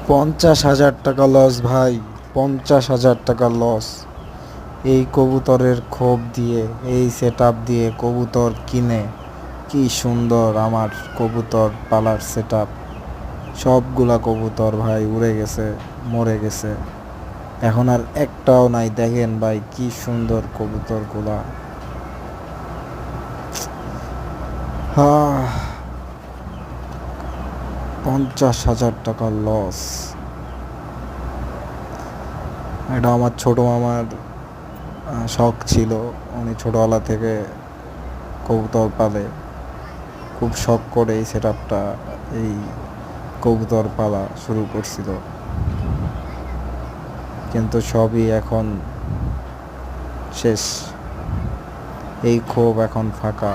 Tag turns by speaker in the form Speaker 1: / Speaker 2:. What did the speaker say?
Speaker 1: 50,000 টাকা লস ভাই, 50,000 টাকা লস। এই কবুতরের খোপ দিয়ে, এই সেট আপ দিয়ে কবুতর কিনে কি সুন্দর আমার কবুতর পালার সেট আপ। সবগুলা কবুতর ভাই উড়ে গেছে, মরে গেছে, এখন আর একটাও নাই। দেখেন ভাই কি সুন্দর কবুতরগুলা। হ্যাঁ, 50,000 টাকা লস। এটা আমার ছোট মামার শখ ছিল। উনি ছোটবেলা থেকে কবুতর পালে, খুব শখ করে এই সেট আপটা, এই কবুতর পালা শুরু করছিল। কিন্তু সবই এখন শেষ, এই ক্ষোভ এখন ফাঁকা।